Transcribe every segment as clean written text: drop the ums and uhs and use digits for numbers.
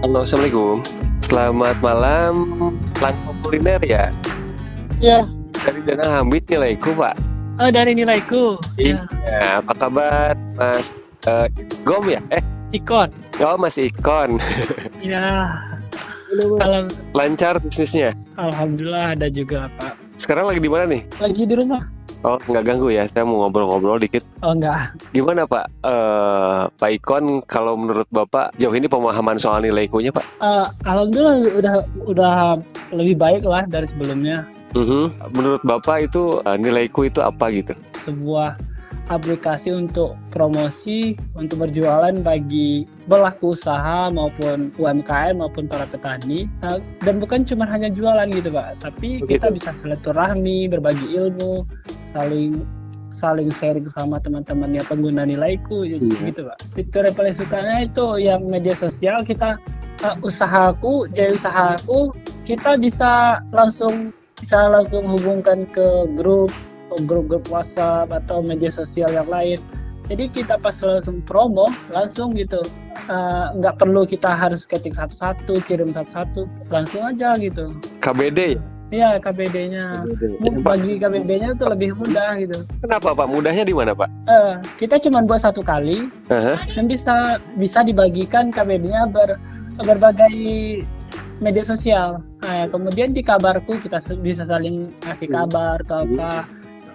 Halo, Assalamualaikum. Selamat malam, langkah kuliner ya? Ya, Dari Danang Hambit nilaiku, Pak. oh dari nilaiku. Iya, Ya, apa kabar, Mas? Gom ya? ikon. Oh, Mas Ikon. Ya, alam, Lancar bisnisnya. alhamdulillah ada juga Pak. Sekarang lagi di mana nih? Lagi di rumah? Oh, nggak ganggu ya? Saya mau ngobrol-ngobrol dikit. Oh enggak. Gimana, Pak? Pak Ikon, kalau menurut Bapak, jauh ini pemahaman soal nilai-ikunya, Pak? Alhamdulillah udah lebih baik lah dari sebelumnya. Menurut Bapak itu nilaiku itu apa gitu? Sebuah aplikasi untuk promosi, untuk berjualan bagi pelaku usaha maupun UMKM maupun para petani. Dan bukan cuma hanya jualan gitu Pak, tapi kita bisa silaturahmi, berbagi ilmu, saling sharing sama teman-teman yang pengguna nilaiku gitu Pak. Fitur yang paling sukanya itu yang media sosial kita usahaku kita bisa langsung hubungkan ke grup WhatsApp atau media sosial yang lain. Jadi kita pas langsung promo langsung gitu, nggak perlu kita harus ketik satu-satu, kirim satu-satu, langsung aja gitu. KBD ya? Iya, KBD-nya. Bagi KBD-nya itu lebih mudah gitu. Kenapa, Pak? Mudahnya di mana, Pak? Kita cuma buat satu kali dan bisa dibagikan KBD-nya berbagai media sosial. Kemudian di kabarku kita bisa saling ngasih kabar atau apa.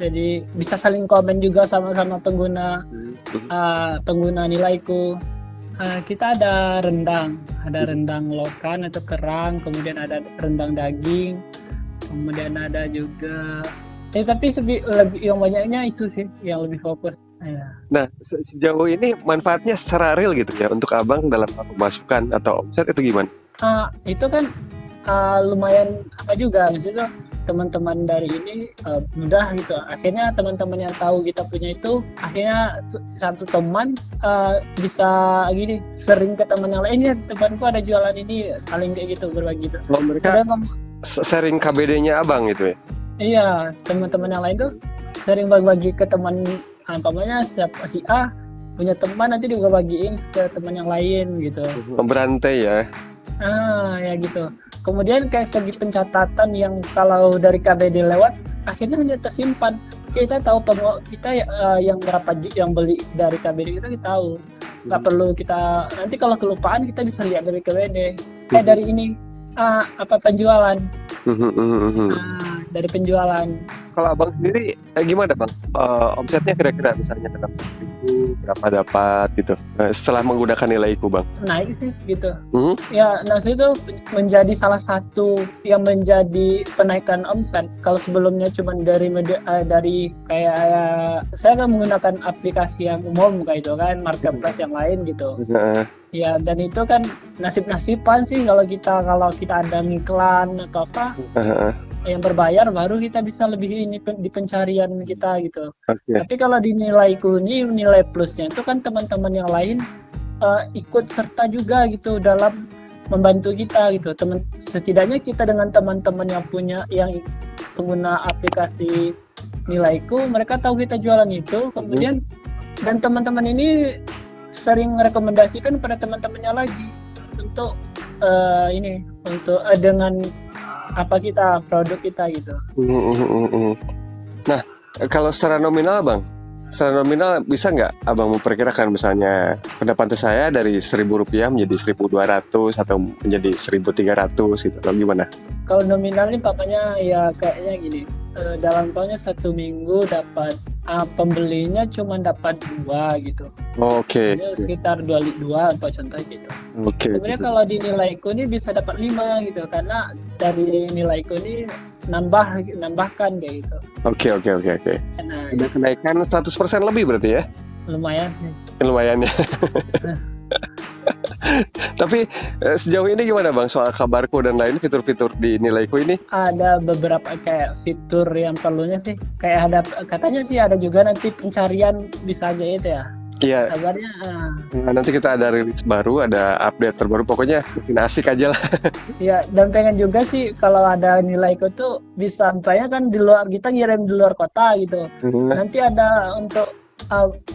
Jadi bisa saling komen juga sama-sama pengguna nilaiku. Kita ada rendang lokan atau kerang, kemudian ada rendang daging, kemudian ada juga. Tapi lebih yang banyaknya itu sih yang lebih fokus. Nah, sejauh ini manfaatnya secara real gitu ya untuk abang dalam pemasukan atau omset itu gimana? Itu kan lumayan apa juga, maksudnya teman-teman dari ini mudah gitu. Akhirnya teman-teman yang tahu kita punya itu, akhirnya satu teman bisa gini sering ke teman yang lain, ya temanku ada jualan ini, saling kayak gitu berbagi gitu. Oh, mereka sharing KBD-nya abang gitu ya? Iya, teman-teman yang lain tuh sering bagi ke teman, umpamanya siapa si A punya teman, nanti juga bagiin ke teman yang lain gitu. Memberantai ya? Ya gitu. Kemudian kayak segi pencatatan yang kalau dari KBD lewat, akhirnya hanya tersimpan. Kita tahu kita yang berapa yang beli dari KBD kita tahu. Nggak perlu kita, nanti kalau kelupaan kita bisa lihat dari KBD. Dari ini penjualan. Dari penjualan. Kalau abang sendiri gimana bang? Omsetnya kira-kira misalnya dalam seminggu berapa dapat gitu setelah menggunakan nilaiku bang? Naik sih gitu. Ya, nasi itu menjadi salah satu yang menjadi penaikan omset. Kalau sebelumnya cuma dari kayak saya kan menggunakan aplikasi yang umum kayak itu kan, marketplace yang lain gitu. Ya, dan itu kan nasib-nasiban sih kalau kita ada iklan atau apa yang berbayar, baru kita bisa lebih ini di pencarian kita gitu. Tapi kalau di nilaiku ini, nilai plusnya itu kan teman-teman yang lain ikut serta juga gitu dalam membantu kita gitu. Setidaknya kita dengan teman-teman yang pengguna aplikasi nilaiku, mereka tahu kita jualan itu, kemudian dan teman-teman ini sering merekomendasikan pada teman-temannya lagi untuk dengan produk kita gitu. Nah, kalau secara nominal bang, bisa nggak abang memperkirakan misalnya pendapatan saya dari Rp1.000 menjadi 1.200 atau menjadi 1.300 gitu, atau gimana? Kalau nominal ini papanya ya kayaknya gini, dalam tahunnya 1 minggu dapat pembelinya cuma dapat 2 gitu. Oke. Sekitar 2 apa contoh gitu. Sebenarnya kalau di nilaiku ini bisa dapat 5 gitu, karena dari nilaiku ini nambahkan kayak gitu. Oke. Nah, udah kenaikan 100% lebih berarti ya? Lumayan sih. Lumayan ya. Tapi sejauh ini gimana bang soal kabarku dan lain fitur-fitur di nilaiku ini? Ada beberapa kayak fitur yang perlunya sih, kayak ada katanya sih ada juga nanti pencarian bisa aja itu ya. Iya. Kabarnya. Nanti kita ada rilis baru, ada update terbaru, pokoknya bikin asik aja lah. Iya, dan pengen juga sih kalau ada nilaiku tuh bisa, misalnya kan di luar, kita ngirim di luar kota gitu. Nanti ada untuk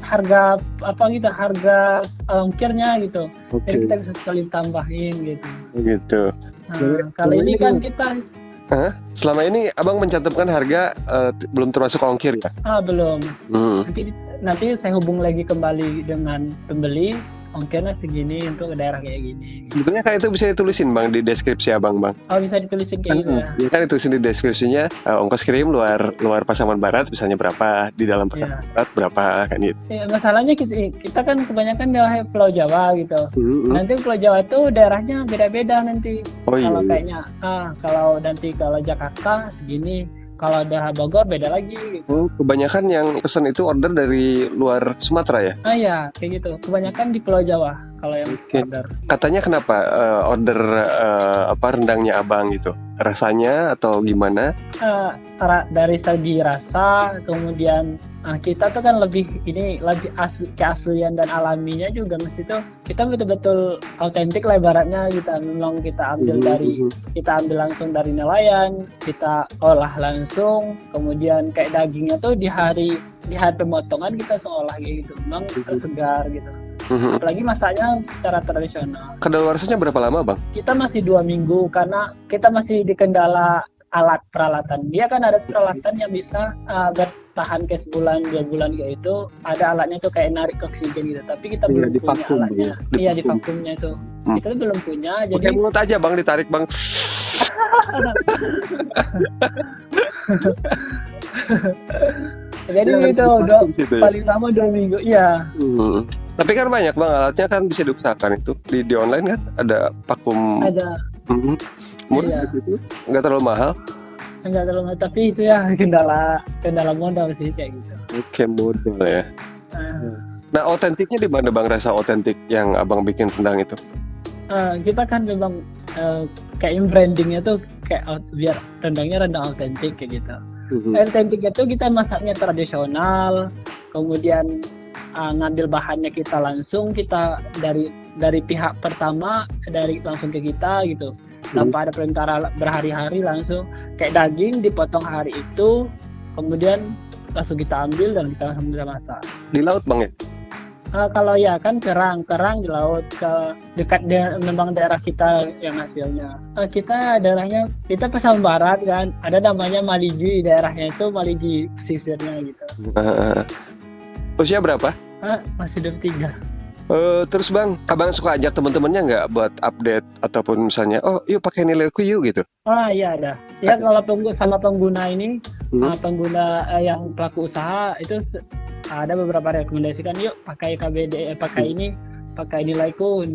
harga apa gitu, harga ongkirnya gitu. Oke. Jadi kita bisa sekali tambahin gitu. Gitu. Nah, kalau ini kan kita Selama ini abang mencantumkan harga belum termasuk ongkir ya? belum. Hmm. Nanti saya hubung lagi kembali dengan pembeli, ongkirnya segini untuk daerah kayak gini. Sebetulnya kan itu bisa ditulisin bang di deskripsi abang bang. Oh, bisa ditulisin kayak gitu ya. Ya kan itu di deskripsinya ongkos kirim luar Pasaman Barat misalnya berapa, di dalam Pasaman Barat berapa kan gitu. Ya, masalahnya kita kan kebanyakan di Pulau Jawa gitu. Nanti Pulau Jawa itu daerahnya beda-beda nanti. Oh iya. Kalau kayaknya kalau Jakarta segini. Kalau ada Bogor beda lagi. Oh, kebanyakan yang pesan itu order dari luar Sumatera ya? Iya, kayak gitu. Kebanyakan di Pulau Jawa kalau yang order. Katanya kenapa order rendangnya abang gitu? Rasanya atau gimana? Dari segi rasa, kemudian kita tuh kan lebih keaslian dan alaminya juga mesti tuh kita betul-betul autentik lah ibaratnya kita memang kita ambil langsung dari nelayan, kita olah langsung, kemudian kayak dagingnya tuh di hari pemotongan kita seolah kayak gitu, memang segar gitu. Apalagi masaknya secara tradisional. Kadaluarsanya berapa lama bang? Kita masih 2 minggu karena kita masih dikendala alat peralatan. Dia kan ada peralatan yang bisa bertahan ke sebulan 2 bulan kayak itu. Ada alatnya tuh kayak narik oksigen gitu. Tapi kita belum punya alatnya. Iya di vakumnya itu. Kita tuh belum punya. Jadi pakai mulut aja bang, ditarik bang. Jadi itu paling lama 2 minggu. Iya. Tapi kan banyak bang alatnya kan bisa diusahakan itu di online kan ada vakum. Ada. Murah di situ, nggak terlalu mahal. Nggak terlalu mahal, tapi itu ya kendala modal sih kayak gitu. Oke, modal ya. Nah, otentiknya di mana bang, rasa otentik yang abang bikin rendang itu? Kita kan memang kayak brandingnya tuh kayak biar rendangnya rendang otentik kayak gitu. Otentiknya tuh kita masaknya tradisional, kemudian ngambil bahannya kita langsung, kita dari pihak pertama langsung ke kita gitu. Tanpa ada perantara berhari-hari, langsung kayak daging dipotong hari itu, kemudian langsung kita ambil dan kita langsung bisa masak. Di laut bang ya? Kalau ya kan kerang di laut, ke dekat memang daerah kita yang hasilnya. Kita daerahnya kita Pasaman Barat kan, ada namanya Maliji, daerahnya itu Maliji pesisirnya gitu. Usia berapa? Masih 23. Terus bang, abang suka ajak teman-temannya nggak buat update ataupun misalnya, yuk pakai nilaiku yuk gitu? Iya ada. Ya kalau sama pengguna ini, pengguna yang pelaku usaha itu ada beberapa rekomendasi kan, yuk pakai KBD, pakai nilaiku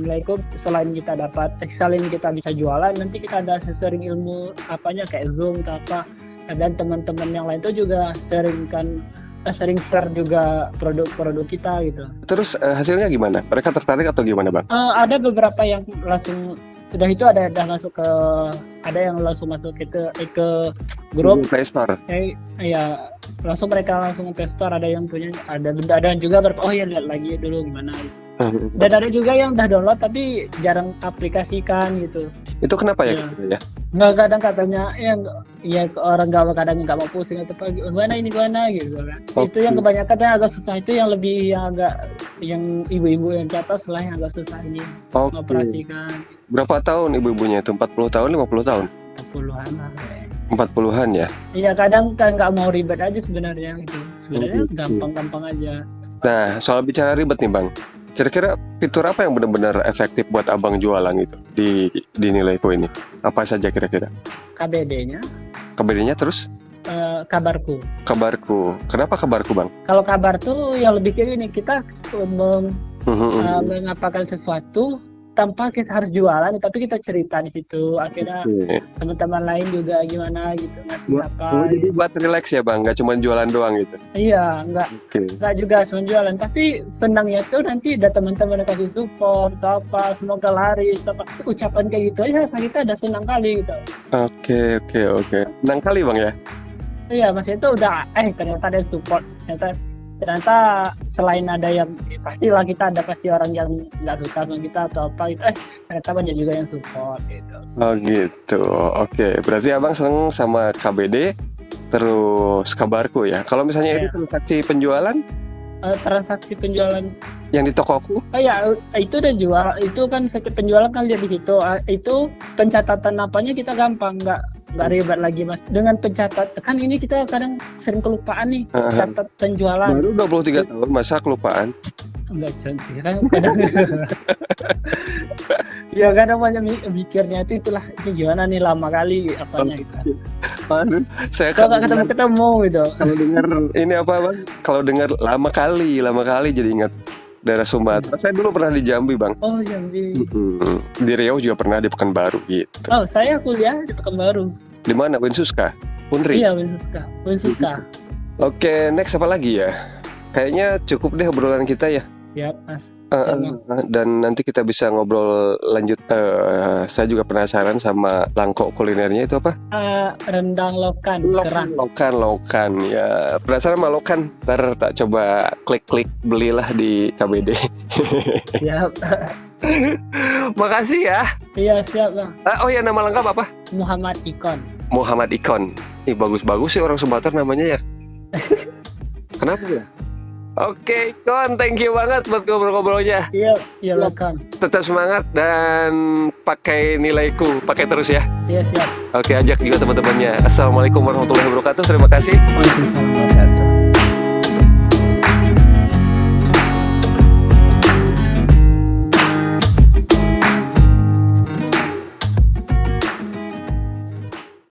selain kita bisa jualan, nanti kita ada sharing ilmu kayak Zoom atau apa, dan teman-teman yang lain itu juga sering share juga produk-produk kita gitu. Terus hasilnya gimana? Mereka tertarik atau gimana bang? Ada beberapa yang langsung sudah itu ada yang langsung masuk ke grup Play Store. Ya langsung mereka langsung ke Store, ada yang punya, ada juga lihat lagi dulu gimana gitu. Dan ada juga yang udah download tapi jarang aplikasikan gitu. Itu kenapa ya? Nggak, kadang katanya ya orang kadang nggak mau pusing atau pagi gimana gitu kan. Itu yang kebanyakan yang agak susah, itu yang ibu-ibu yang di atas lah yang agak susah ini mengoperasikan. Berapa tahun ibu-ibunya itu? 40 tahun, 50 tahun? 40-an lah. 40-an ya? Iya, kadang kan nggak mau ribet aja sebenarnya itu. Sebenarnya gampang-gampang aja. Nah, soal bicara ribet nih bang, kira-kira fitur apa yang benar-benar efektif buat abang jualan itu di nilaiku ini? Apa saja kira-kira? KBD-nya terus? Kabarku. Kenapa kabarku bang? Kalau kabar tuh yang lebih kayak gini, kita mengapakan sesuatu tanpa kita harus jualan, tapi kita cerita di situ, akhirnya teman-teman lain juga gimana gitu ngasih apa. Jadi buat relax ya bang, nggak cuma jualan doang gitu? Iya, nggak juga cuma jualan, tapi senangnya tuh nanti ada teman-teman yang kasih support atau apa, semoga laris, apa ucapan kayak gitu aja, kita ada senang kali gitu. Oke. Senang kali bang ya? Iya, maksudnya itu udah ternyata ada support, ternyata selain ada yang pastilah kita ada pasti orang yang nggak suka sama kita atau apa gitu, ternyata banyak juga yang support gitu. Oh gitu, oke. Berarti abang seneng sama KBD terus kabarku ya. Kalau misalnya itu transaksi penjualan? transaksi penjualan. Yang di toko aku? Ya itu udah jual, itu kan penjualan kan lihat di situ. Itu pencatatan apanya kita gampang, nggak ribet lagi mas. Dengan pencatat kan ini kita kadang sering kelupaan nih catat penjualan. Baru 23 tahun masa kelupaan? Enggak cantik kan kadang. Ya kadang banyak mikirnya itulah ini gimana nih lama kali apanya gitu. Aduh, saya Kalau nggak ketemu gitu. Kalau dengar ini apa bang? Kalau dengar lama kali jadi ingat daerah Sumatera. Saya dulu pernah di Jambi bang. Oh Jambi. Di Riau juga pernah, di Pekanbaru gitu. Oh saya kuliah di Pekanbaru. Di mana? Winsuska? Unri? Iya Winsuska. Oke, next apa lagi ya? Kayaknya cukup deh obrolan kita ya. Ya mas. Dan nanti kita bisa ngobrol lanjut. Saya juga penasaran sama langkok kulinernya itu apa? Rendang lokan. Lokan ya. Penasaran sama lokan? Ntar tak coba klik belilah di KBD. Siap. Makasih ya. Iya siap bang. Oh ya, nama lengkap apa? Muhammad Ikon. Muhammad Ikon. Ih, bagus sih orang Sumatera namanya ya. Kenapa ya? Oke, Ikon, thank you banget buat ngobrol-ngobrolnya. Iya, welcome. Tetap semangat dan pakai nilaiku, pakai terus ya. Iya, siap. Oke, ajak juga teman-temannya. Assalamualaikum warahmatullahi wabarakatuh. Terima kasih. Waalaikumsalam.